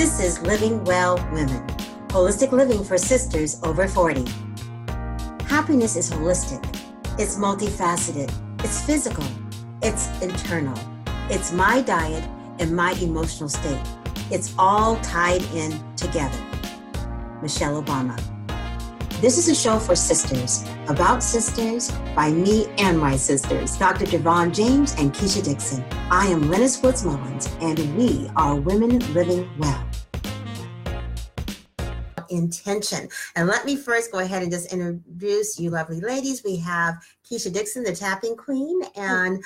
This is Living Well Women, holistic living for sisters over 40. Happiness is holistic. It's multifaceted. It's physical. It's internal. It's my diet and my emotional state. It's all tied in together. Michelle Obama. This is a show for sisters, about sisters, by me and my sisters, Dr. Dravon James and Keisha Dixon. I am Lynnis Woods Mullins, and we are Women Living Well. Intention. And let me first go ahead and just introduce you lovely ladies. We have Keisha Dixon, the tapping queen, and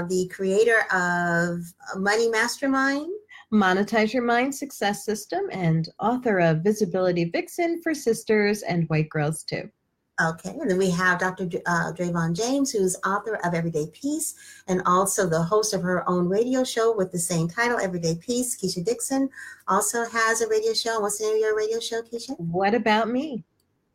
the creator of Money Mastermind, Monetize Your Mind Success System, and author of Visibility Vixen for Sisters and White Girls Too. Okay, and then we have Dr. Dravon James, who's author of Everyday Peace and also the host of her own radio show with the same title, Everyday Peace. Keisha Dixon also has a radio show. What's the name of your radio show, Keisha? What About Me?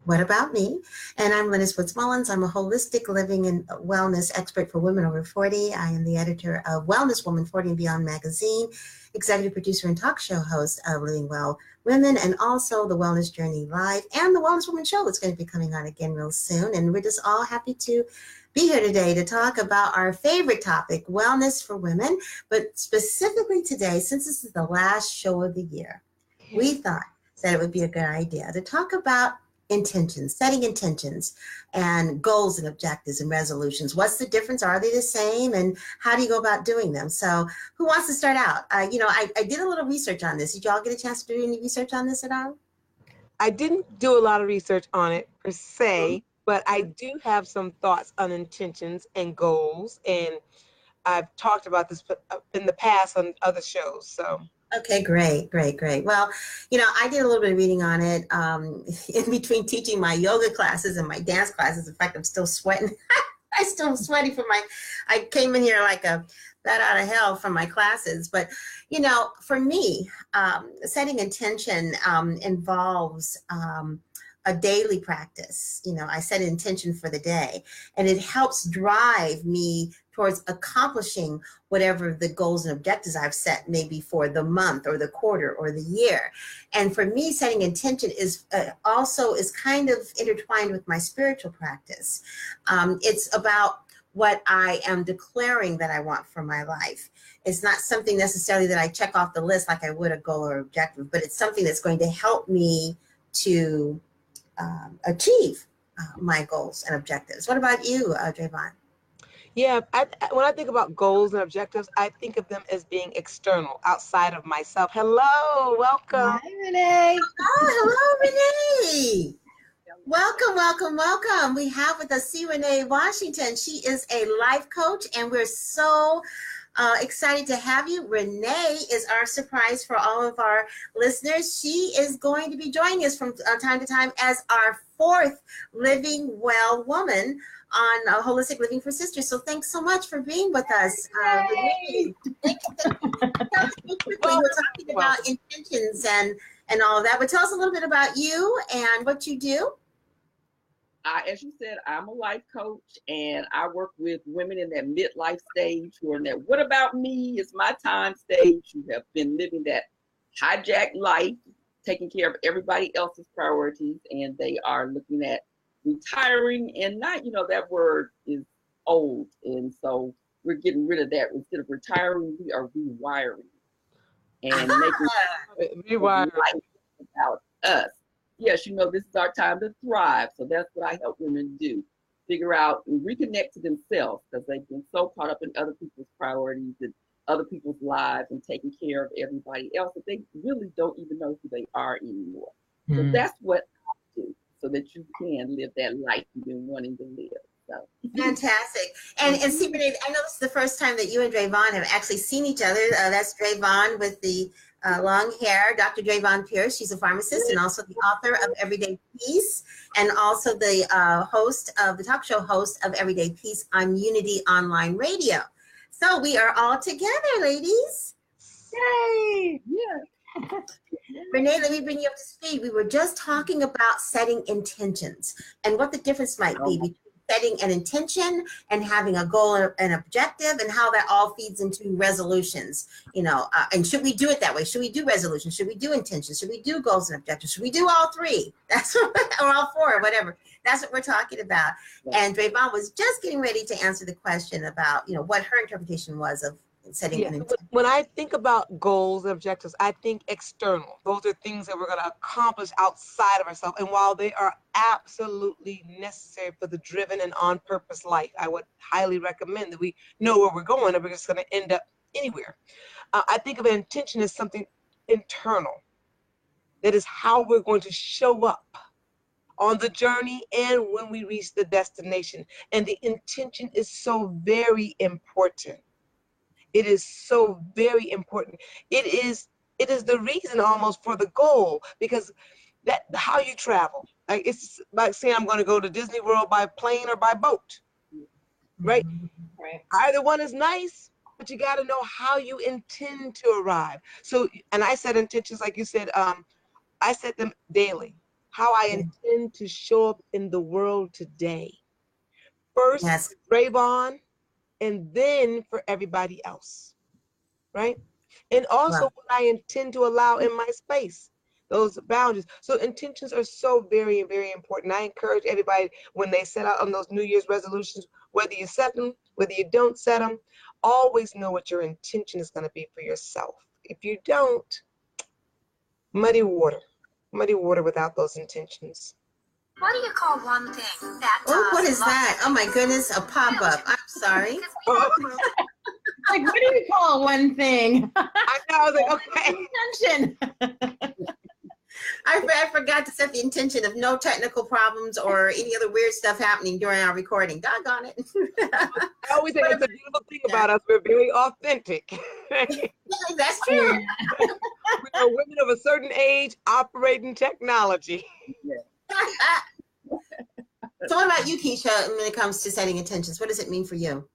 What About Me? And I'm Lynnis Woods Mullins. I'm a holistic living and wellness expert for women over 40. I am the editor of Wellness Woman 40 and Beyond magazine, executive producer and talk show host of Living Well Women, and also the Wellness Journey Live and the Wellness Woman Show that's going to be coming on again real soon. And we're just all happy to be here today to talk about our favorite topic, wellness for women. But specifically today, since this is the last show of the year, we thought that it would be a good idea to talk about intentions, setting intentions and goals and objectives and resolutions. What's the difference? Are they the same? And how do you go about doing them? So who wants to start out? I did a little research on this. Did y'all get a chance to do any research on this at all? I didn't do a lot of research on it per se, but I do have some thoughts on intentions and goals. And I've talked about this in the past on other shows. So. Okay, great. Well, I did a little bit of reading on it in between teaching my yoga classes and my dance classes. In fact, I'm still sweating. I'm still sweating I came in here like a bat out of hell from my classes. But, for me, setting intention involves a daily practice. I set an intention for the day, and it helps drive me towards accomplishing whatever the goals and objectives I've set, maybe for the month or the quarter or the year. And for me, setting intention is also kind of intertwined with my spiritual practice. It's about what I am declaring that I want for my life. It's not something necessarily that I check off the list like I would a goal or objective, but it's something that's going to help me to achieve my goals and objectives. What about you, Dravon? Yeah, when I think about goals and objectives, I think of them as being external, outside of myself. Hello, welcome. Hi, Renee. Oh, hello, Renee. Welcome. We have with us René Washington. She is a life coach, and we're so excited to have you. Renee is our surprise for all of our listeners. She is going to be joining us from time to time as our fourth Living Well Woman on Holistic Living for Sisters. So thanks so much for being with us. Renee. Thank you. We're talking about intentions and all of that, but tell us a little bit about you and what you do. As you said, I'm a life coach, and I work with women in that midlife stage who are in that what about me? It's my time stage, who have been living that hijacked life, taking care of everybody else's priorities, and they are looking at retiring, and not, that word is old. And so we're getting rid of that. Instead of retiring, we are rewiring and making life about us. Yes, this is our time to thrive. So that's what I help women do. Figure out and reconnect to themselves, because they've been so caught up in other people's priorities and other people's lives and taking care of everybody else that they really don't even know who they are anymore. So that's what I do, so that you can live that life you've been wanting to live. So fantastic. And see, Renee, I know this is the first time that you and Dravon have actually seen each other. That's Dravon with the long hair, Dr. Dravon Pierce. She's a pharmacist and also the author of Everyday Peace, and also the talk show host of Everyday Peace on Unity Online Radio. So we are all together, ladies. Yay! Yeah. Renee, let me bring you up to speed. We were just talking about setting intentions and what the difference might be between setting an intention and having a goal and an objective, and how that all feeds into resolutions, and should we do it that way? Should we do resolutions? Should we do intentions? Should we do goals and objectives? Should we do all three? That's what, or all four, or whatever. That's what we're talking about. And Dravon was just getting ready to answer the question about, what her interpretation was of setting an intention. When I think about goals and objectives, I think external. Those are things that we're going to accomplish outside of ourselves. And while they are absolutely necessary for the driven and on purpose life, I would highly recommend that we know where we're going, and we're just going to end up anywhere. I think of an intention as something internal. That is how we're going to show up on the journey and when we reach the destination. And the intention is so very important. It is so very important. It is the reason almost for the goal, because that how you travel. Like, it's like saying I'm going to go to Disney World by plane or by boat, right? Right. Either one is nice, but you got to know how you intend to arrive. So, and I set intentions, like you said, I set them daily. How I intend to show up in the world today. First, Dravon, and then for everybody else, right? And also what I intend to allow in my space, those boundaries. So intentions are so very, very important. I encourage everybody, when they set out on those New Year's resolutions, whether you set them, whether you don't set them, always know what your intention is going to be for yourself. If you don't, muddy water without those intentions. What do you call one thing that what is that? Oh my goodness, a pop-up. I'm sorry. Like, what do you call one thing? I know, I was like, okay. Intention. I forgot to set the intention of no technical problems or any other weird stuff happening during our recording. Doggone it. I always say it's a beautiful thing about us. We're very authentic. That's true. We are women of a certain age operating technology. So what about you, Keisha, when it comes to setting intentions? What does it mean for you?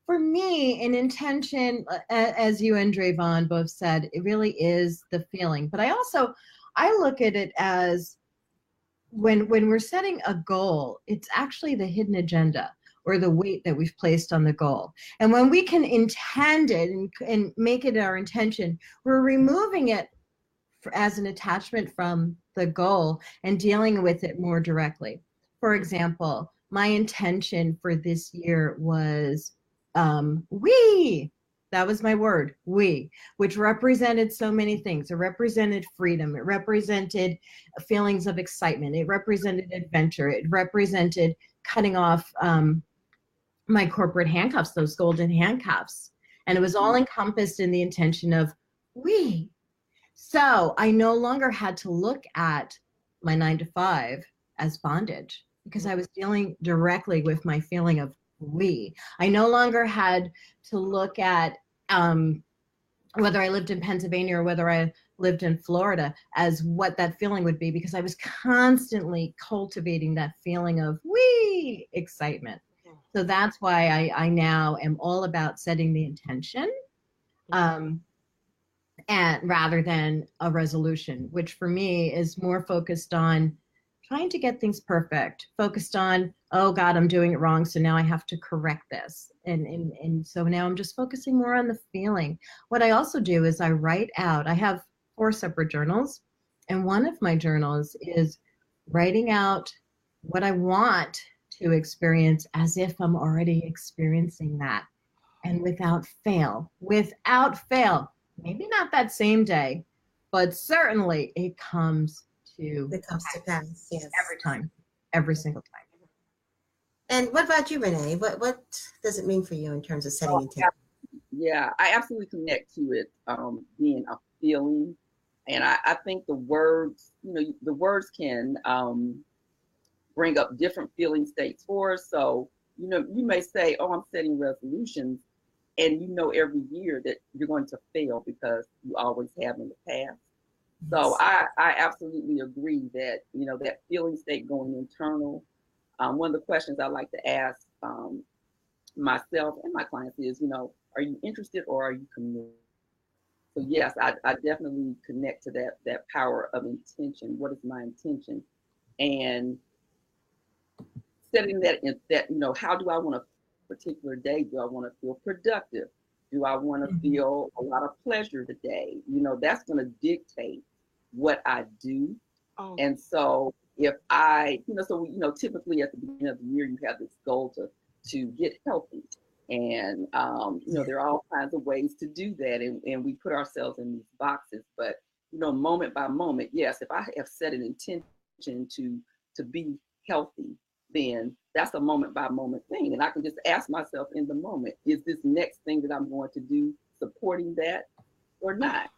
For me, an intention, as you and Dravon both said, it really is the feeling. But I look at it as when we're setting a goal, it's actually the hidden agenda or the weight that we've placed on the goal. And when we can intend it and make it our intention, we're removing it as an attachment from the goal and dealing with it more directly. For example, my intention for this year was we. That was my word, we, which represented so many things. It represented freedom. It represented feelings of excitement. It represented adventure. It represented cutting off my corporate handcuffs, those golden handcuffs. And it was all encompassed in the intention of we. So I no longer had to look at my 9-to-5 as bondage, because I was dealing directly with my feeling of we. I no longer had to look at whether I lived in Pennsylvania or whether I lived in Florida as what that feeling would be, because I was constantly cultivating that feeling of we excitement. So that's why I now am all about setting the intention and rather than a resolution, which for me is more focused on trying to get things perfect, focused on, oh God, I'm doing it wrong, so now I have to correct this. And so now I'm just focusing more on the feeling. What I also do is I write out, I have 4 separate journals, and one of my journals is writing out what I want to experience as if I'm already experiencing that. And without fail, maybe not that same day, but certainly it comes to pass, yes. Every time, every single time. And what about you, Renee? What does it mean for you in terms of setting intention? Yeah, I absolutely connect to it being a feeling. And I think the words, the words can bring up different feeling states for us. So, you may say, oh, I'm setting resolutions, and every year that you're going to fail because you always have in the past. So I absolutely agree that, that feeling state going internal. One of the questions I like to ask myself and my clients is, are you interested or are you committed? So yes, I definitely connect to that power of intention. What is my intention? And setting that in that, you know, how do I want a particular day? Do I want to feel productive? Do I want to feel a lot of pleasure today? You know, that's going to dictate what I do. Oh. And so if I, you know, so, you know, typically at the beginning of the year, you have this goal to get healthy. And, you know, there are all kinds of ways to do that. And we put ourselves in these boxes. But, you know, moment by moment, yes, if I have set an intention to be healthy, then that's a moment by moment thing. And I can just ask myself in the moment, is this next thing that I'm going to do supporting that or not?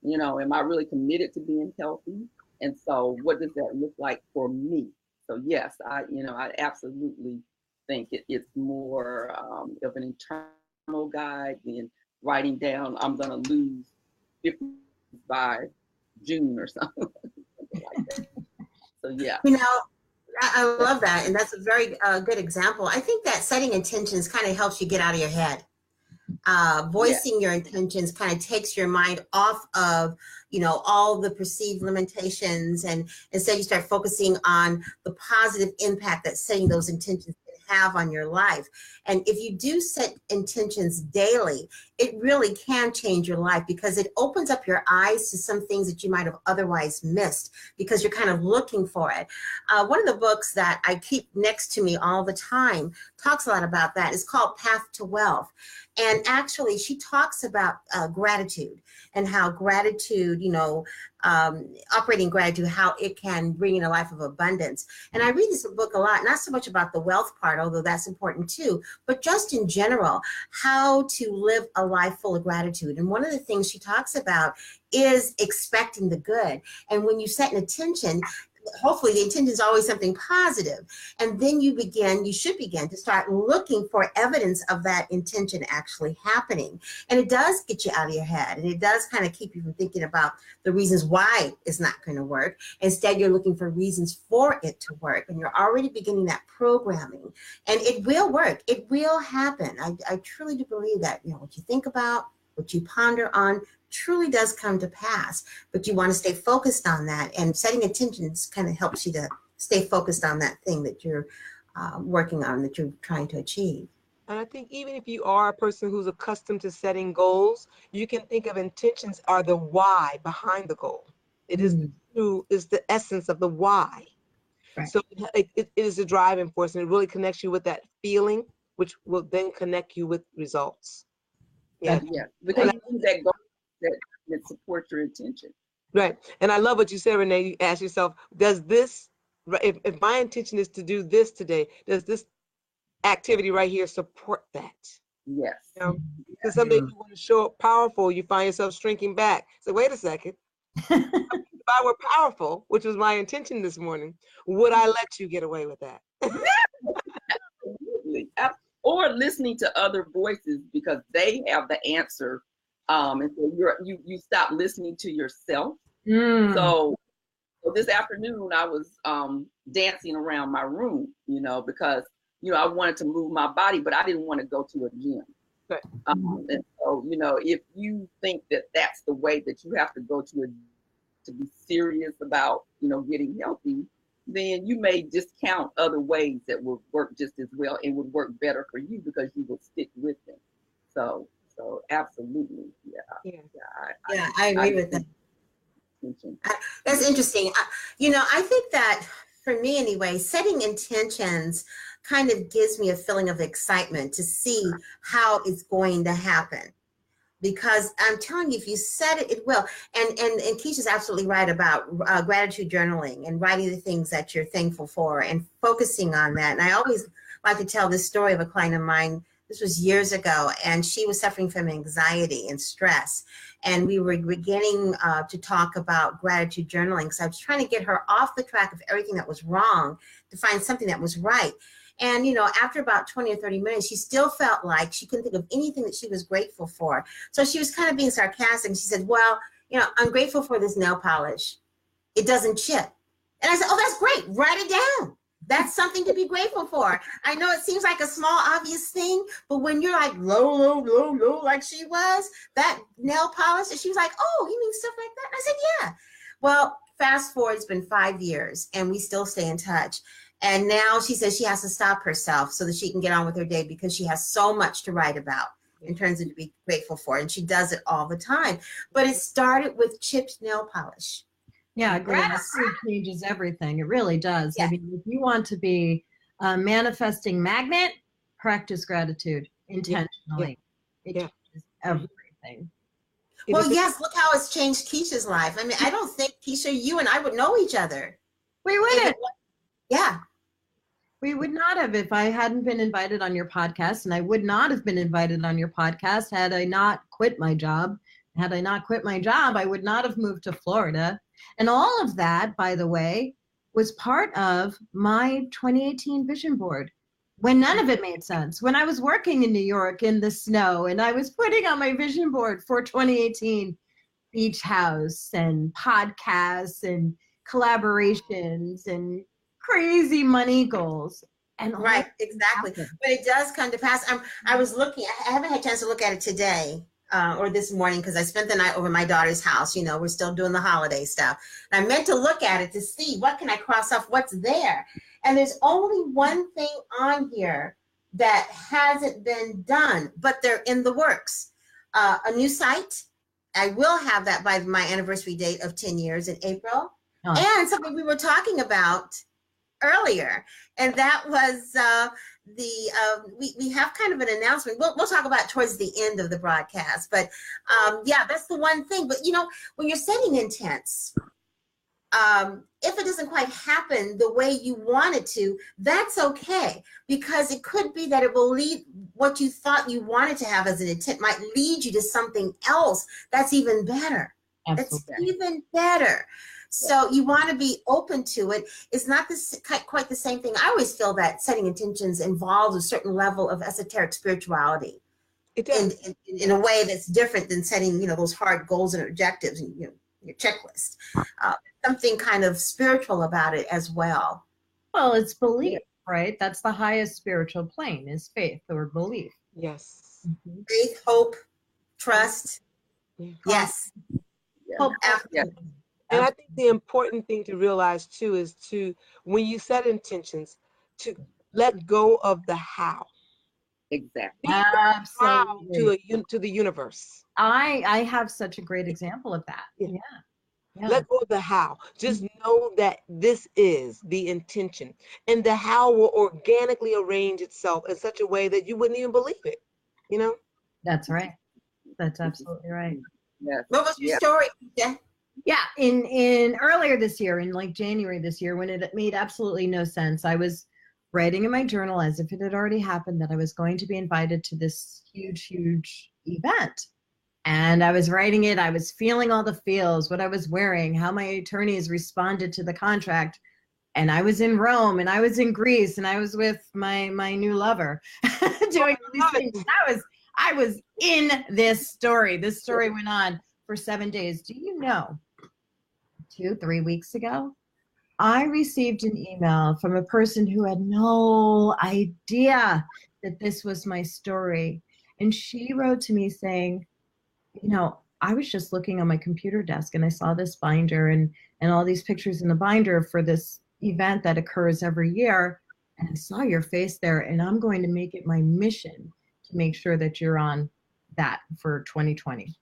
You know, am I really committed to being healthy? And so what does that look like for me? So yes, I absolutely think it's more of an internal guide than writing down, I'm going to lose 50 by June or something like that. So yeah. You know, I love that. And that's a very good example. I think that setting intentions kind of helps you get out of your head. Voicing your intentions kind of takes your mind off of, you know, all the perceived limitations, and instead you start focusing on the positive impact that setting those intentions can have on your life. And if you do set intentions daily, it really can change your life, because it opens up your eyes to some things that you might have otherwise missed because you're kind of looking for it. One of the books that I keep next to me all the time talks a lot about that. It's called Path to Wealth. And actually, she talks about gratitude and how gratitude, you know, operating gratitude, how it can bring in a life of abundance. And I read this book a lot, not so much about the wealth part, although that's important too, but just in general, how to live a life full of gratitude. And one of the things she talks about is expecting the good. And when you set an intention, hopefully the intention is always something positive. And then you should begin to start looking for evidence of that intention actually happening. And it does get you out of your head. And it does kind of keep you from thinking about the reasons why it's not going to work. Instead, you're looking for reasons for it to work. And you're already beginning that programming. And it will work. It will happen. I truly do believe that, you know, what you think about, what you ponder on, truly does come to pass, but you want to stay focused on that, and setting intentions kind of helps you to stay focused on that thing that you're working on, that you're trying to achieve. And I think even if you are a person who's accustomed to setting goals, you can think of intentions are the why behind the goal. It is the essence of the why. Right. So it is a driving force, and it really connects you with that feeling, which will then connect you with results. Yeah, because you need that goal that supports your intention. Right. And I love what you said, Renee. You ask yourself, does this, if my intention is to do this today, does this activity right here support that? Yes. You know, because some days you want to show up powerful, you find yourself shrinking back. So wait a second. If I were powerful, which was my intention this morning, would I let you get away with that? Absolutely. Or listening to other voices because they have the answer. And so you stop listening to yourself. So this afternoon I was dancing around my room, you know, because, you know, I wanted to move my body, but I didn't want to go to a gym. Right. And so, you know, if you think that that's the way that you have to go to be serious about, you know, getting healthy, then you may discount other ways that will work just as well and would work better for you because you will stick with them. So absolutely, I agree with that. That's interesting. You know, I think that for me anyway, setting intentions kind of gives me a feeling of excitement to see how it's going to happen. Because I'm telling you, if you set it, it will. And Keisha's absolutely right about gratitude journaling and writing the things that you're thankful for and focusing on that. And I always like to tell this story of a client of mine. This was years ago, and she was suffering from anxiety and stress. And we were beginning to talk about gratitude journaling because I was trying to get her off the track of everything that was wrong to find something that was right. And, you know, after about 20 or 30 minutes, she still felt like she couldn't think of anything that she was grateful for. So she was kind of being sarcastic. She said, well, you know, I'm grateful for this nail polish. It doesn't chip. And I said, oh, that's great. Write it down. That's something to be grateful for. I know it seems like a small, obvious thing, but when you're like low, like she was, that nail polish, and she was like, oh, you mean stuff like that? And I said, yeah. Well, fast forward, it's been 5 years, and we still stay in touch. And now she says she has to stop herself so that she can get on with her day because she has so much to write about in terms of to be grateful for. And she does it all the time. But it started with chipped nail polish. Yeah, gratitude changes everything. It really does. Yeah. I mean, if you want to be a manifesting magnet, practice gratitude intentionally. It changes everything. Well, yes, look how it's changed Keisha's life. I mean, I don't think, Keisha, you and I would know each other. We wouldn't. Yeah. We would not have if I hadn't been invited on your podcast, and I would not have been invited on your podcast had I not quit my job. Had I not quit my job, I would not have moved to Florida. And all of that, by the way, was part of my 2018 vision board when none of it made sense. When I was working in New York in the snow and I was putting on my vision board for 2018 beach house and podcasts and collaborations and crazy money goals. And right, exactly. But it does come to pass. I was looking, I haven't had a chance to look at it today or this morning because I spent the night over my daughter's house. You know, we're still doing the holiday stuff. And I meant to look at it to see what can I cross off, what's there. And there's only one thing on here that hasn't been done, but they're in the works. A new site. I will have that by my anniversary date of 10 years in April. Oh. And something we were talking about earlier, and that was we have kind of an announcement. We'll talk about it towards the end of the broadcast, but yeah, that's the one thing. But you know, when you're setting intents, if it doesn't quite happen the way you want it to, that's okay, because it could be that it will lead what you thought you wanted to have as an intent might lead you to something else that's even better. Absolutely. That's even better. So you want to be open to it. It's not quite the same thing. I always feel that setting intentions involves a certain level of esoteric spirituality. It does. In a way that's different than setting, you know, those hard goals and objectives and, you know, your checklist. Something kind of spiritual about it as well. Well, it's belief, right? That's the highest spiritual plane is faith or belief. Yes. Mm-hmm. Faith, hope, trust. Yeah. Yes. Hope, absolutely. And I think the important thing to realize too is when you set intentions, to let go of the how. Exactly. Absolutely. To the universe. I have such a great example of that. Yeah. Let go of the how. Just know that this is the intention, and the how will organically arrange itself in such a way that you wouldn't even believe it. You know. That's right. That's absolutely right. Yes. What was your story? Yeah, in earlier this year, in like January this year, when it made absolutely no sense, I was writing in my journal as if it had already happened that I was going to be invited to this huge event. And I was writing it, I was feeling all the feels, what I was wearing, how my attorneys responded to the contract. And I was in Rome and I was in Greece and I was with my new lover doing these things. I was in this story. This story went on for 7 days. Do you know, 2-3 weeks ago, I received an email from a person who had no idea that this was my story. And she wrote to me saying, you know, I was just looking on my computer desk and I saw this binder and all these pictures in the binder for this event that occurs every year. And I saw your face there, and I'm going to make it my mission to make sure that you're on that for 2020.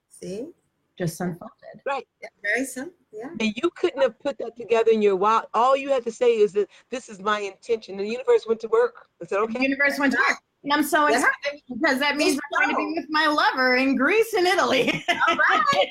See? Just unfolded. Right. Yeah, very simple. Yeah. And you couldn't have put that together in your wild. All you had to say is that this is my intention. The universe went to work and said, okay. The universe went to work. And I'm so excited because that means I'm going to be with my lover in Greece and Italy. All right.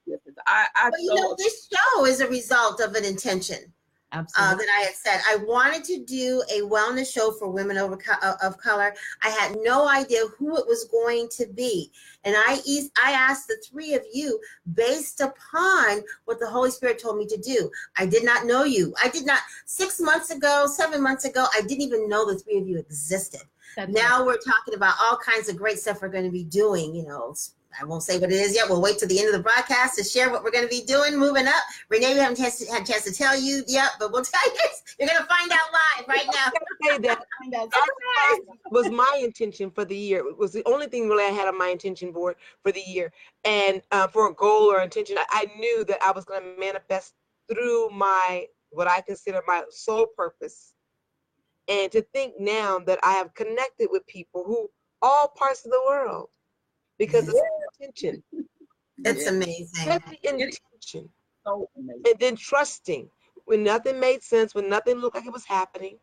Yes. Well, you know, this show is a result of an intention. Absolutely. That I had said. I wanted to do a wellness show for women of color. I had no idea who it was going to be. And I asked the three of you based upon what the Holy Spirit told me to do. I did not know you. I did not, 6 months ago, 7 months ago, I didn't even know the three of you existed. Now we're talking about all kinds of great stuff we're going to be doing, you know. I won't say what it is yet. We'll wait till the end of the broadcast to share what we're going to be doing, moving up. Renee, we haven't had a chance to tell you yet, but we'll tell you. You're going to find out live right now. Say that was my intention for the year. It was the only thing really I had on my intention board for the year. And for a goal or intention, I knew that I was going to manifest through my what I consider my soul purpose. And to think now that I have connected with people who all parts of the world because of intention. It's amazing. Just the intention. So amazing. And then trusting when nothing made sense, when nothing looked like it was happening.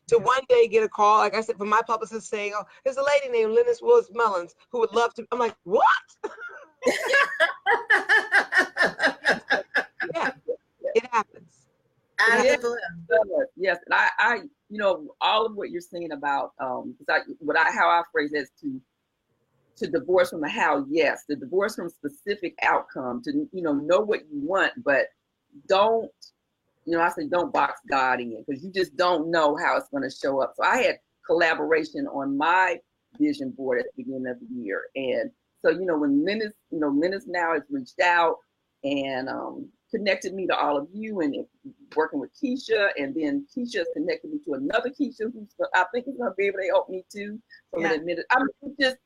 To one day get a call, like I said, from my publicist saying, "Oh, there's a lady named Lynnis Willis Mullins who would love to." I'm like, "What?" Yeah, it happens. Out of Yes, the blue. yes. And I, all of what you're saying about, how I phrase it is to divorce from the how, yes, the divorce from specific outcome, to, know what you want, but don't, I say don't box God in, because you just don't know how it's going to show up. So I had collaboration on my vision board at the beginning of the year. And so, when Lynnis now has reached out and connected me to all of you, and working with Keisha, and then Keisha has connected me to another Keisha who's, I think, is going to be able to help me too from an admitted. It's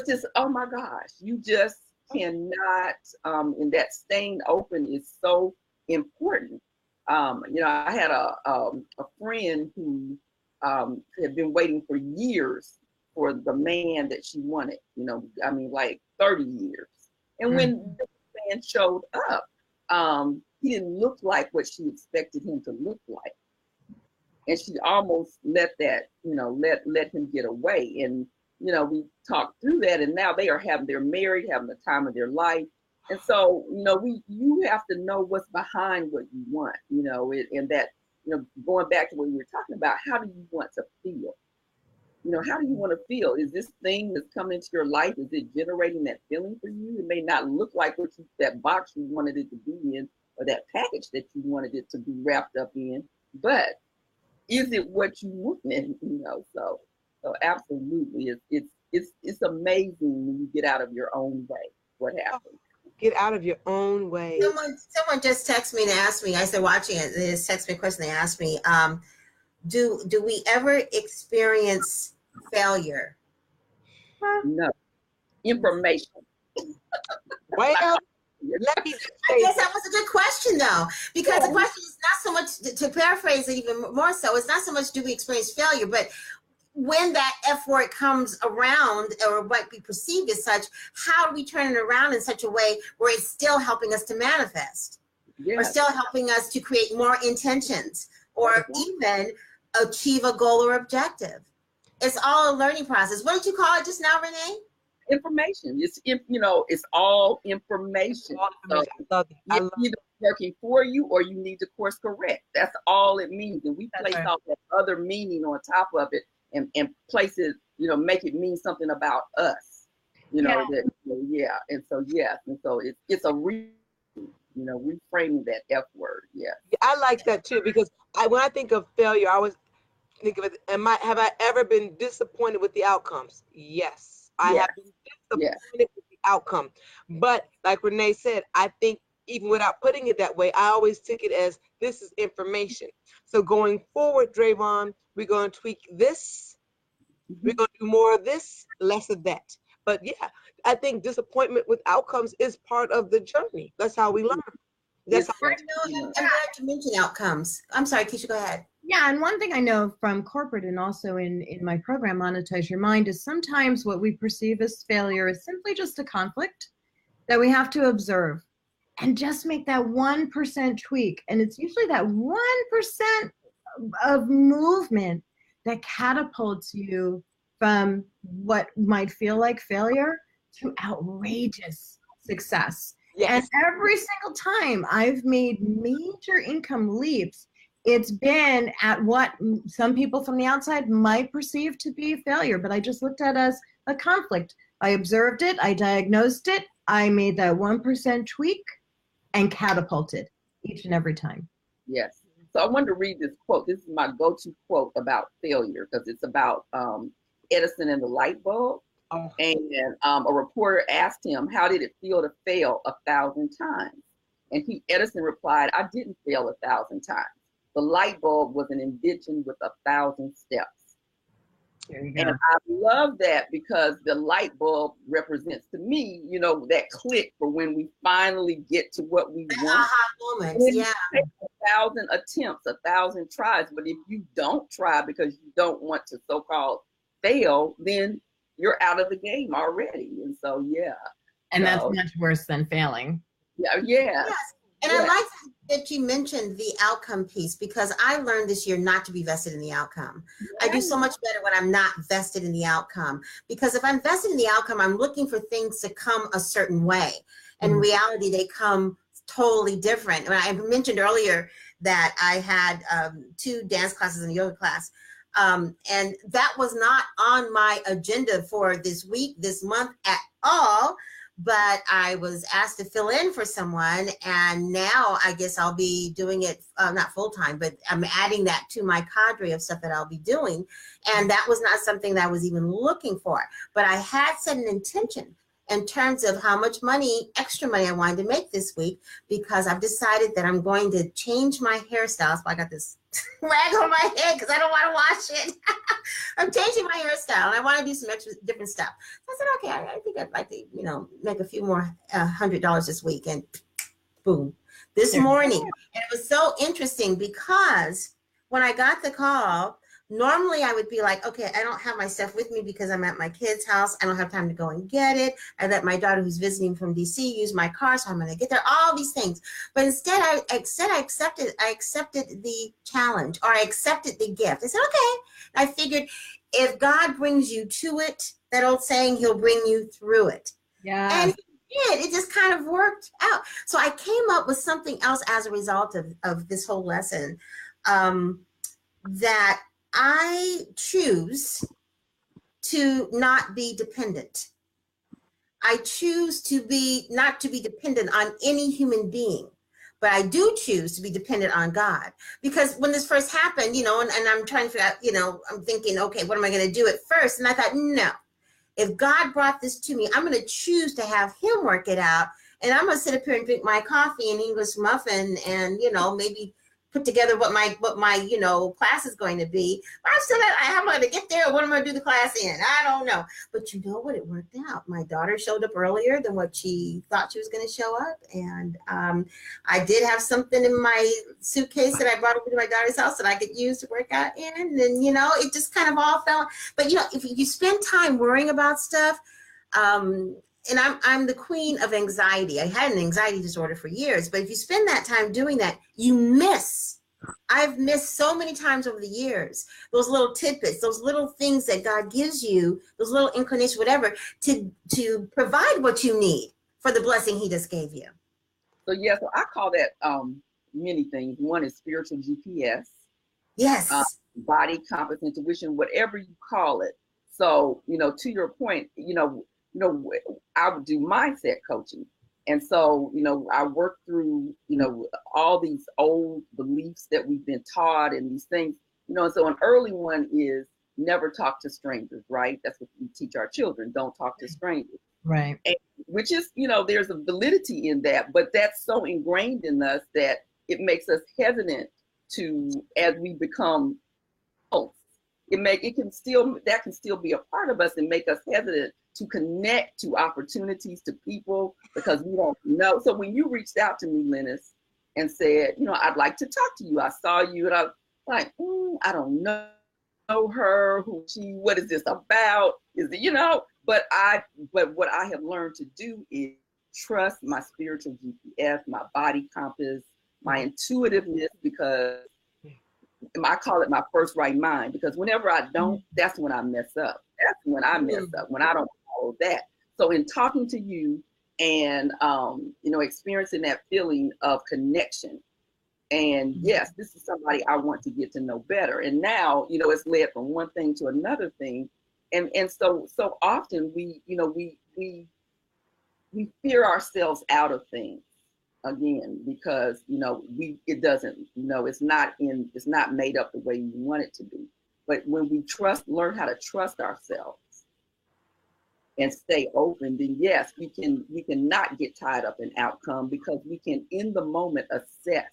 just, oh my gosh, you just cannot, and that staying open is so important. I had a friend who had been waiting for years for the man that she wanted, like 30 years. And when the man showed up, he didn't look like what she expected him to look like. And she almost let that, let him get away. And, we talked through that, and now they're married, having the time of their life. And so, you have to know what's behind what you want, and that, going back to what we were talking about, how do you want to feel? How do you want to feel? Is this thing that's coming into your life, is it generating that feeling for you? It may not look like that box you wanted it to be in, or that package that you wanted it to be wrapped up in, but is it what you wanted? So absolutely, it's amazing when you get out of your own way. What happens? Get out of your own way. Someone just texted me and asked me. I started watching it. They just texted me a question. They asked me, "Do we ever experience failure?" No. Information. Well, let me just say, I guess that was a good question, though, because the question is not so much, to paraphrase it even more so, it's not so much do we experience failure, but when that F word comes around, or what we perceive as such, how do we turn it around in such a way where it's still helping us to manifest, or still helping us to create more intentions, or even achieve a goal or objective? It's all a learning process. What did you call it just now, Renee? Information. It's all information. I love it. It's either working for you, or you need to course correct. That's all it means. And we place all that other meaning on top of it, and place it, make it mean something about us. And so yes, and so it's a reframing that F word. Yeah. I like that too, because when I think of failure, I always think of it. Have I ever been disappointed with the outcomes? Yes, I have been disappointed with the outcome. But like Renee said, I think even without putting it that way, I always took it as this is information. So going forward, Dravon, we're going to tweak this. We're going to do more of this, less of that. But yeah, I think disappointment with outcomes is part of the journey. That's how we learn. That's how I'm glad you mentioned outcomes. I'm sorry, Keisha, go ahead. Yeah, and one thing I know from corporate and also in my program, Monetize Your Mind, is sometimes what we perceive as failure is simply just a conflict that we have to observe and just make that 1% tweak. And it's usually that 1% of movement that catapults you from what might feel like failure to outrageous success. Yes. And every single time I've made major income leaps, it's been at what some people from the outside might perceive to be failure, but I just looked at it as a conflict. I observed it, I diagnosed it, I made that 1% tweak and catapulted each and every time. Yes. So I wanted to read this quote. This is my go-to quote about failure, because it's about Edison and the light bulb. Oh. And a reporter asked him, how did it feel to fail 1,000 times? And Edison replied, I didn't fail 1,000 times. The light bulb was an invention with 1,000 steps. There you go. And I love that because the light bulb represents to me, you know, that click for when we finally get to what we want. Aha moments, And yeah. it takes 1,000 attempts, 1,000 tries. But if you don't try because you don't want to so-called fail, then you're out of the game already. And so, yeah. And that's So, much worse than failing. yeah, Yes. And I yes. like that you mentioned the outcome piece, because I learned this year not to be vested in the outcome. I do so much better when I'm not vested in the outcome, because if I'm vested in the outcome, I'm looking for things to come a certain way. And in reality, they come totally different. And I mentioned earlier that I had 2 dance classes and a yoga class. And that was not on my agenda for this week, this month at all. But I was asked to fill in for someone, and now I guess I'll be doing it, not full time, but I'm adding that to my cadre of stuff that I'll be doing. And that was not something that I was even looking for, but I had set an intention in terms of how much money, extra money I wanted to make this week, because I've decided that I'm going to change my hairstyle. So I got this rag on my head because I don't want to wash it. I'm changing my hairstyle and I want to do some extra different stuff. So I said, okay, I think I'd like to, you know, make a few more $100 this week. And boom, this morning. And it was so interesting because when I got the call, normally I would be like, okay, I don't have my stuff with me because I'm at my kid's house. I don't have time to go and get it. I let my daughter who's visiting from DC use my car, so I'm going to get there, all these things. But instead I accepted the challenge, or I accepted the gift. I said, okay. I figured if God brings you to it, that old saying, he'll bring you through it. Yeah. And he did. It just kind of worked out. So I came up with something else as a result of this whole lesson, that I choose to not be dependent. I choose to not to be dependent on any human being, but I do choose to be dependent on God. Because when this first happened, you know, and I'm trying to figure out, you know, I'm thinking, okay, what am I going to do at first? And I thought, no, if God brought this to me, I'm going to choose to have him work it out. And I'm going to sit up here and drink my coffee and English muffin and, you know, maybe put together what my you know, class is going to be. But I'm still how am I going to get there? What am I going to do the class in? I don't know. But you know what? It worked out. My daughter showed up earlier than what she thought she was going to show up. And I did have something in my suitcase that I brought over to my daughter's house that I could use to work out in. And, you know, it just kind of all fell. But, you know, if you spend time worrying about stuff, and I'm the queen of anxiety. I had an anxiety disorder for years, but if you spend that time doing that, you miss. I've missed so many times over the years, those little tidbits, those little things that God gives you, those little inclinations, whatever, to provide what you need for the blessing he just gave you. So yeah, so I call that many things. One is spiritual GPS. Yes. Body, compass, intuition, whatever you call it. So, you know, to your point, you know, I would do mindset coaching. And so, you know, I work through, you know, all these old beliefs that we've been taught and these things, you know, and so an early one is never talk to strangers, right? That's what we teach our children. Don't talk to strangers. Right. And, which is, you know, there's a validity in that, but that's so ingrained in us that it makes us hesitant to, as we become adults, that can still be a part of us and make us hesitant to connect to opportunities, to people, because we don't know. So when you reached out to me, Lynnis, and said, you know, I'd like to talk to you. I saw you and I was like, I don't know her, what is this about? Is it, you know, but what I have learned to do is trust my spiritual GPS, my body compass, my intuitiveness, because I call it my first right mind, because whenever I don't, that's when I mess up. That's when I mess up, when I don't follow that. So in talking to you and, you know, experiencing that feeling of connection, and yes, this is somebody I want to get to know better. And now, you know, it's led from one thing to another thing. And so often we, you know, we fear ourselves out of things. Again, because, you know, it doesn't, you know, it's not made up the way you want it to be. But when we learn how to trust ourselves and stay open, then yes, we can not get tied up in outcome, because we can in the moment assess,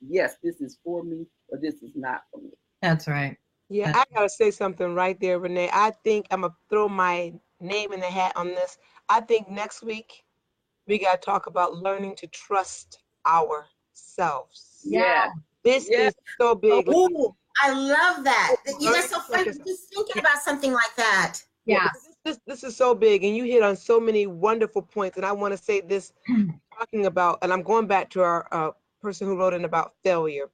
yes, this is for me or this is not for me. That's right. Yeah, I gotta say something right there, Renee. I think I'm gonna throw my name in the hat on this. I think next week we gotta talk about learning to trust ourselves. Yeah. This Yeah. is so big. Oh, I love that. You Learning guys so to trust funny. yourself. Just thinking Yeah. about something like that. Yeah, Yeah. this is so big, and you hit on so many wonderful points. And I want to say this, talking about, and I'm going back to our person who wrote in about failure.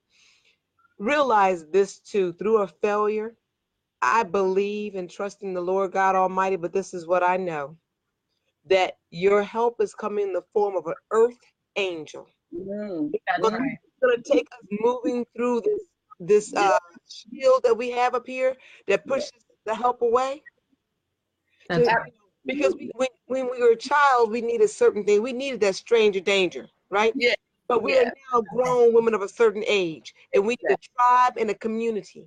Realize this too: through a failure, I believe and trust in the Lord God Almighty. But this is what I know: that your help is coming in the form of an earth angel. Mm. That's It's right. going to take us moving through this shield that we have up here that pushes the help away. That's To, right. because when we were a child, we needed certain things. We needed that stranger danger, right? Yeah. But we Yeah. are now grown women of a certain age, and we need a tribe and a community.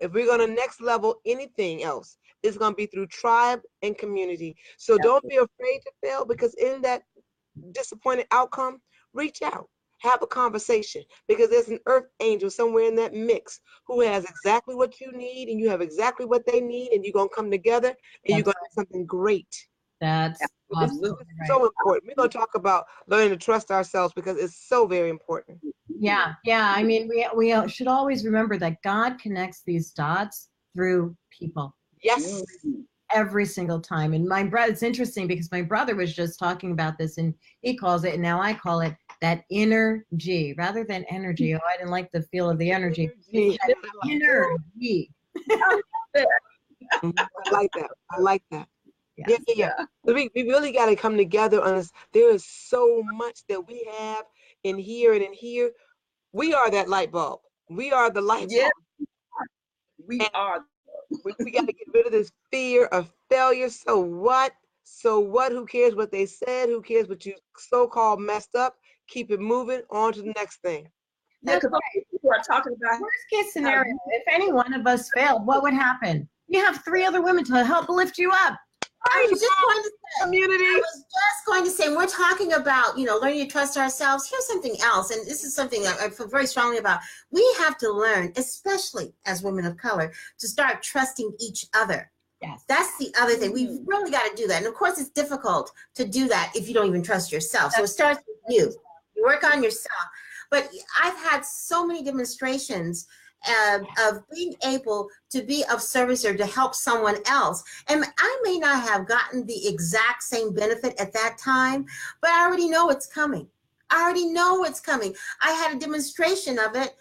If we're going to next level anything else, it's going to be through tribe and community. So don't be afraid to fail, because in that disappointed outcome, reach out, have a conversation, because there's an earth angel somewhere in that mix who has exactly what you need, and you have exactly what they need, and you're going to come together and you're going to do something great. That's This is absolutely right. so important. We're going to talk about learning to trust ourselves, because it's so very important. Yeah, yeah. I mean, we should always remember that God connects these dots through people Yes. every single time. And my brother, it's interesting because my brother was just talking about this, and he calls it, and now I call it that inner G rather than energy. Oh, I didn't like the feel of the energy. Energy. Inner G. I like that. I like that. Yeah. We really got to come together on this. There is so much that we have in here and in here. We are that light bulb. We are the light bulb. We And are. we got to get rid of this fear of failure. So what? So what? Who cares what they said? Who cares what you so-called messed up? Keep it moving on to the next thing. Yeah, because people are talking about Worst case scenario, if any one of us failed, what would happen? You have 3 other women to help lift you up. I was just going to say, Community. I was just going to say, we're talking about, learning to trust ourselves. Here's something else, and this is something that I feel very strongly about. We have to learn, especially as women of color, to start trusting each other. Yes. That's the other thing. We've really got to do that. And of course, it's difficult to do that if you don't even trust yourself. So it starts with you. You work on yourself. But I've had so many demonstrations of being able to be of service or to help someone else. And I may not have gotten the exact same benefit at that time, but I already know it's coming. I already know it's coming. I had a demonstration of it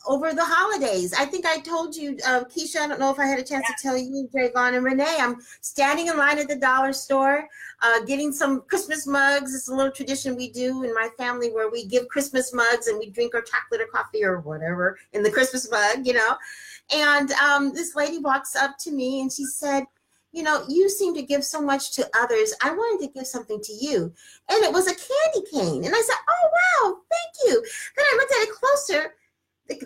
over the holidays. I think I told you, Keisha, I don't know if I had a chance to tell you, Dravon and Renee, I'm standing in line at the dollar store, getting some Christmas mugs. It's a little tradition we do in my family where we give Christmas mugs and we drink our chocolate or coffee or whatever in the Christmas mug, And this lady walks up to me and she said, you seem to give so much to others. I wanted to give something to you. And it was a candy cane. And I said, oh, wow, thank you. Then I looked at it closer.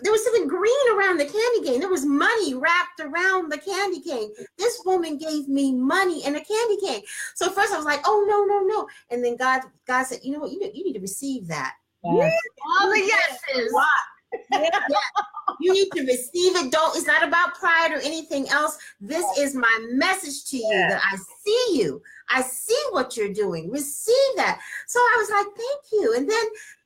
There was something green around the candy cane. There was money wrapped around the candy cane. This woman gave me money and a candy cane. So first I was like, oh, no. And then God said, you know what? You need to receive that. Yes. All the yeses. Yeah. You need to receive it. It's not about pride or anything else. This is my message to you that I see you. I see what you're doing. Receive that. So I was like, thank you. And then,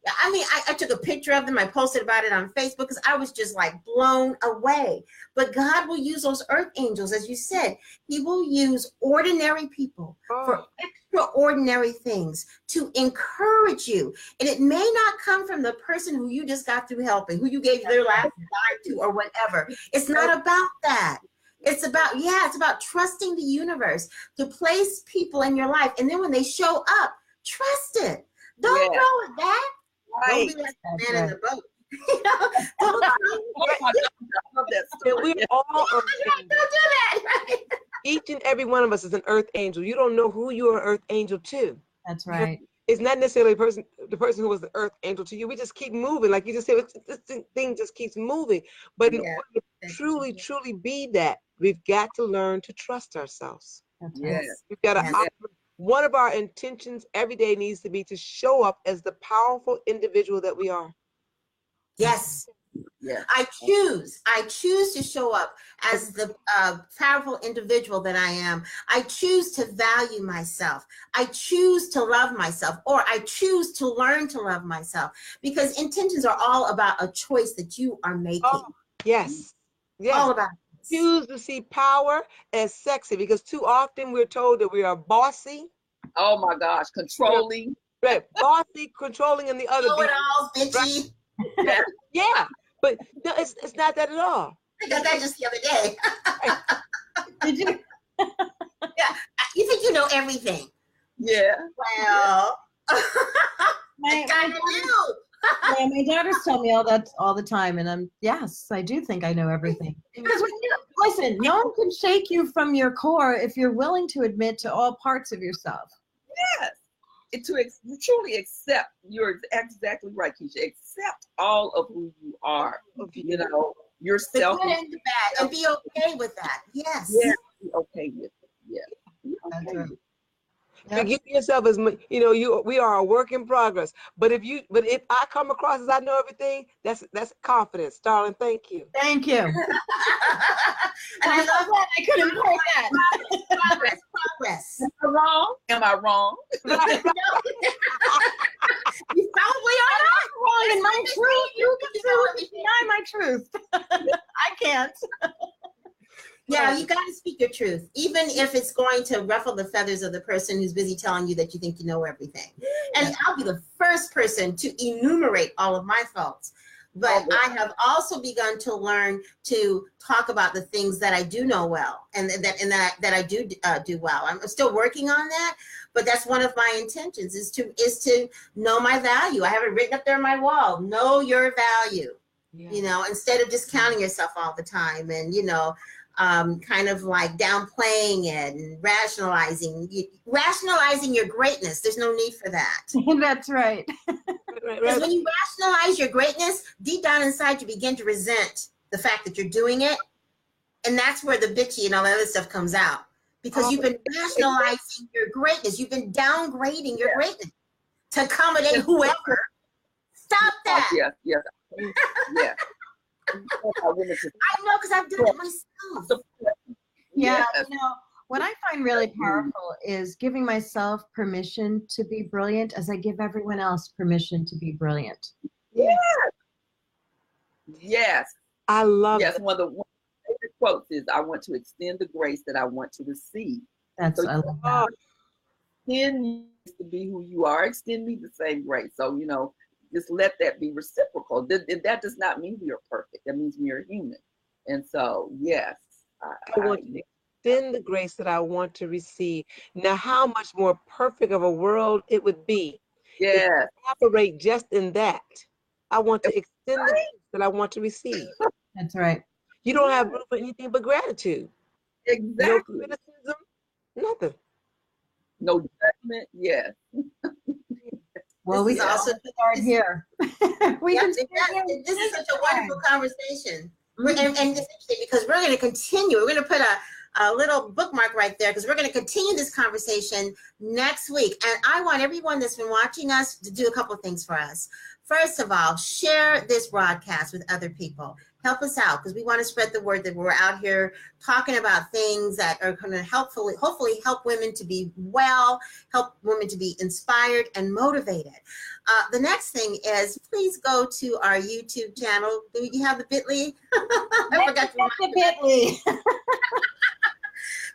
I took a picture of them. I posted about it on Facebook because I was just like blown away. But God will use those earth angels, as you said. He will use ordinary people for extraordinary things to encourage you. And it may not come from the person who you just got through helping, who you gave their last dime to or whatever. It's not about that. It's about trusting the universe to place people in your life. And then when they show up, trust it. Don't go with that. Don't be like the man in the boat. Don't we're all don't do that. Right? Each and every one of us is an earth angel. You don't know who you are an earth angel to. That's right. It's not necessarily the person who was the earth angel to you. We just keep moving. Like you just said, this thing just keeps moving. But in order to truly be that, we've got to learn to trust ourselves. We've got to one of our intentions every day needs to be to show up as the powerful individual that we are. Yes. Yeah. I choose to show up as the powerful individual that I am. I choose to value myself. I choose to love myself, or I choose to learn to love myself, because intentions are all about a choice that you are making. Oh, yes. Yes. All about this. Choose to see power as sexy, because too often we're told that we are bossy. Oh my gosh, controlling. Right. Bossy, controlling, and the other Know it all, bitchy. Yeah. Yeah. But no, it's not that at all. I got that just the other day. Did you? Yeah. You think you know everything. Yeah. Well, My I daughters tell me all that all the time, and yes, I do think I know everything. Because listen, no one can shake you from your core if you're willing to admit to all parts of yourself. Yes. To truly accept, you're exactly right, Keisha. Accept all of who you are. You know, yourself. The good and the bad, and be okay with that. Yes. Yeah. Be okay with it. Yeah. Be okay That's right. with it. Yep. Forgive yourself as much, we are a work in progress. But if I come across as I know everything, that's confidence, darling. Thank you. Thank you. And I love that. I couldn't quote that. Progress. Am I wrong? Am I wrong? You probably are not. Wrong in my truth. You can deny my truth. I can't. Yeah, you got to speak your truth, even if it's going to ruffle the feathers of the person who's busy telling you that you think you know everything. And I'll be the first person to enumerate all of my faults. But I have also begun to learn to talk about the things that I do know well, and that I do well. I'm still working on that, but that's one of my intentions is to know my value. I have it written up there on my wall. Know your value. Yeah. Instead of discounting yourself all the time, and kind of like downplaying it and rationalizing your greatness. There's no need for that. That's right. Because when you rationalize your greatness, deep down inside, you begin to resent the fact that you're doing it. And that's where the bitchy and all that other stuff comes out. Because you've been rationalizing your greatness. You've been downgrading your greatness to accommodate whoever. Stop that. Yeah. I know, because I've done it myself. Yeah, what I find really powerful is giving myself permission to be brilliant as I give everyone else permission to be brilliant. Yes. I love Yes, one of the favorite quotes is, I want to extend the grace that I want to receive. I love that. Extend me to be who you are. Extend me the same grace. So, just let that be reciprocal. That does not mean we are perfect. That means we are human. And so, yes. I want to extend the grace that I want to receive. Now, how much more perfect of a world it would be if we operate just in that. I want to extend the grace that I want to receive. That's right. You don't have room for anything but gratitude. Exactly. No criticism, nothing. No judgment, yes. Well, we can also start here. This is such a wonderful conversation. And it's interesting because we're going to continue. We're going to put a little bookmark right there, because we're going to continue this conversation next week. And I want everyone that's been watching us to do a couple of things for us. First of all, share this broadcast with other people. Help us out, because we want to spread the word that we're out here talking about things that are going to hopefully help women to be well, help women to be inspired and motivated. The next thing is, please go to our YouTube channel. Do you have the bit.ly? I forgot the bit.ly.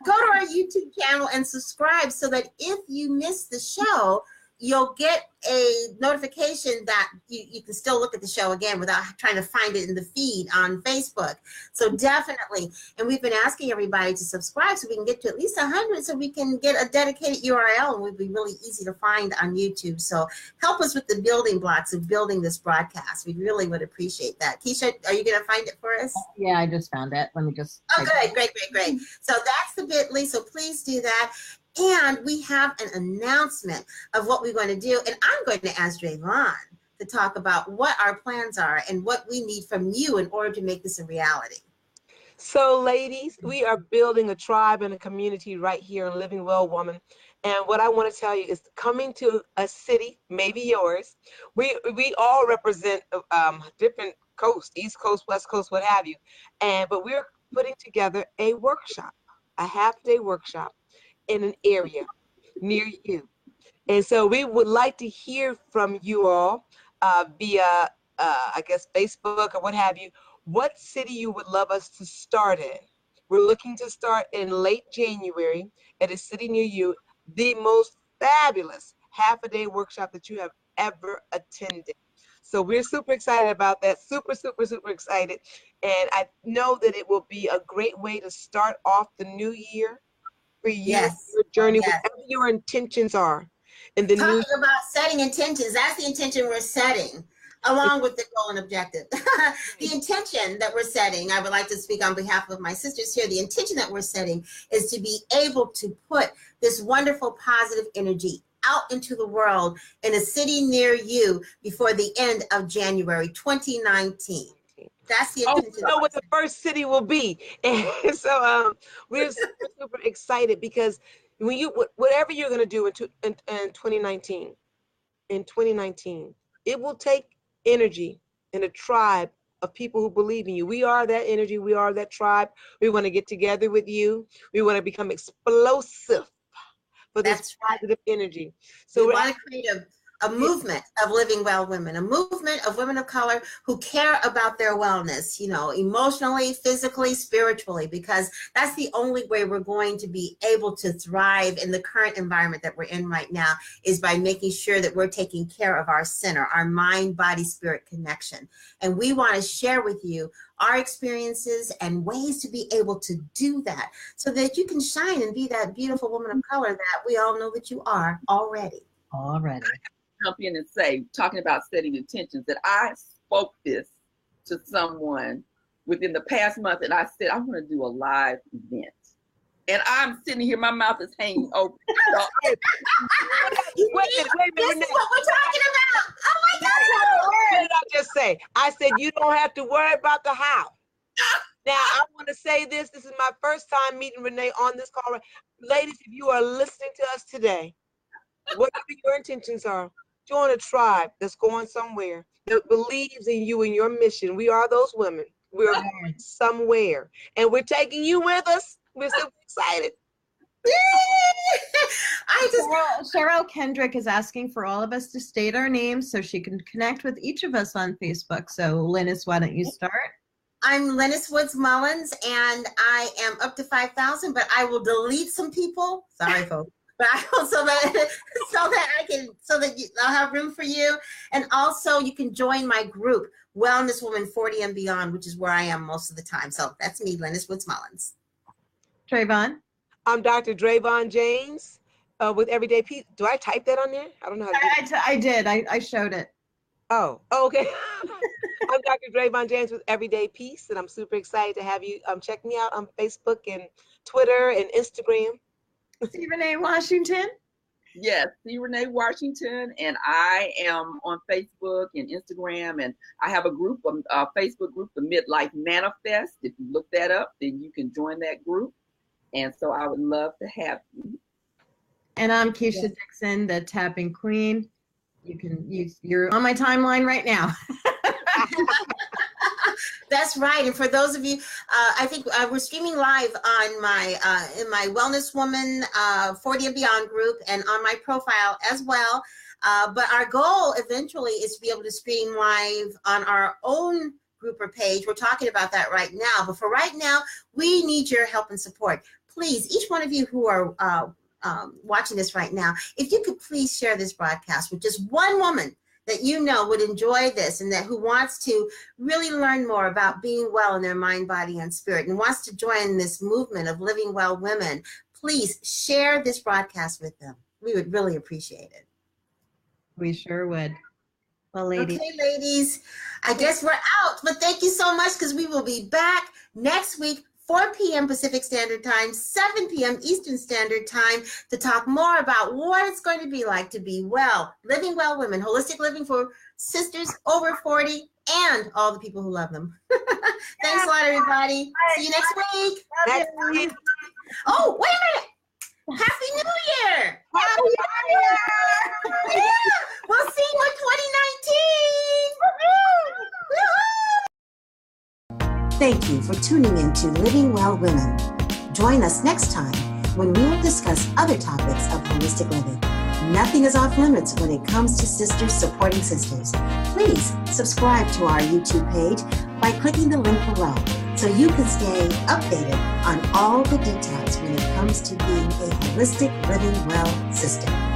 Go to our YouTube channel and subscribe, so that if you miss the show, you'll get a notification that you can still look at the show again without trying to find it in the feed on Facebook. So definitely. And we've been asking everybody to subscribe so we can get to at least 100, so we can get a dedicated URL, and it would be really easy to find on YouTube. So help us with the building blocks of building this broadcast. We really would appreciate that. Keisha, are you going to find it for us? Yeah, I just found it. Let me just. Oh, good. Great. So that's the bit.ly. So please do that. And we have an announcement of what we're going to do. And I'm going to ask Dravon to talk about what our plans are and what we need from you in order to make this a reality. So, ladies, we are building a tribe and a community right here in Living Well Woman. And what I want to tell you is, coming to a city, maybe yours, we all represent different coast, East Coast, West Coast, what have you. But we're putting together a workshop, a half-day workshop in an area near you. And so we would like to hear from you all via, I guess, Facebook or what have you, what city you would love us to start in. We're looking to start in late January at a city near you, the most fabulous half-a-day workshop that you have ever attended. So we're super excited about that, super, super, super excited. And I know that it will be a great way to start off the new year for you, Yes. your journey, Yes. whatever your intentions are. In the Talking about setting intentions, that's the intention we're setting, along with the goal and objective. The intention that we're setting, I would like to speak on behalf of my sisters here, the intention that we're setting is to be able to put this wonderful positive energy out into the world in a city near you before the end of January 2019. That's the intention. You know what the first city will be. And so we're super, super excited because when you, whatever you're going to do in 2019, it will take energy and a tribe of people who believe in you. We are that energy. We are that tribe. We want to get together with you. We want to become explosive for this positive energy. So we want to create a movement of living well women, a movement of women of color who care about their wellness, you know, emotionally, physically, spiritually, because that's the only way we're going to be able to thrive in the current environment that we're in right now, is by making sure that we're taking care of our center, our mind, body, spirit connection. And we want to share with you our experiences and ways to be able to do that so that you can shine and be that beautiful woman of color that we all know that you are already. Jump in and say, talking about setting intentions, that I spoke this to someone within the past month, and I said, I'm going to do a live event. And I'm sitting here, my mouth is hanging open. Wait a minute, this is what we're talking about. Oh my God. What did I just say? I said, you don't have to worry about the how. Now, I want to say this. This is my first time meeting Renee on this call. Ladies, if you are listening to us today, whatever your intentions are, join a tribe that's going somewhere, that believes in you and your mission. We are those women. We're going somewhere. And we're taking you with us. We're so excited. Cheryl Kendrick is asking for all of us to state our names so she can connect with each of us on Facebook. So, Lynnis, why don't you start? I'm Lynnis Woods Mullins, and I am up to 5,000, but I will delete some people. Sorry, folks. But I will, so that I'll have room for you. And also you can join my group, Wellness Woman 40 and Beyond, which is where I am most of the time. So that's me, Lynnis Woods Mullins. Dravon? I'm Dr. Dravon James with Everyday Peace. Do I type that on there? I don't know how to do I did. I showed it. Oh, okay. I'm Dr. Dravon James with Everyday Peace, and I'm super excited to have you check me out on Facebook and Twitter and Instagram. See René Washington? Yes, see René Washington, and I am on Facebook and Instagram, and I have a group, a Facebook group, the Midlife Manifest. If you look that up, then you can join that group, and so I would love to have you. And I'm Keisha Dixon, the Tapping Queen. You're on my timeline right now. That's right. And for those of you, I think we're streaming live on my in my Wellness Woman 40 and Beyond group and on my profile as well. But our goal eventually is to be able to stream live on our own group or page. We're talking about that right now. But for right now, we need your help and support. Please, each one of you who are watching this right now, if you could please share this broadcast with just one woman that you know would enjoy this and that who wants to really learn more about being well in their mind, body, and spirit and wants to join this movement of living well women, please share this broadcast with them. We would really appreciate it. We sure would. Well, ladies. Okay, ladies, I guess we're out, but thank you so much because we will be back next week, 4 p.m. Pacific Standard Time, 7 p.m. Eastern Standard Time to talk more about what it's going to be like to be well, living well women, holistic living for sisters over 40 and all the people who love them. Thanks a lot, everybody. See you next week. Oh, wait a minute. Happy New Year. Happy New Year. Yeah. We'll see you in 2019. Thank you for tuning in to Living Well Women. Join us next time when we will discuss other topics of holistic living. Nothing is off limits when it comes to sisters supporting sisters. Please subscribe to our YouTube page by clicking the link below so you can stay updated on all the details when it comes to being a holistic living well sister.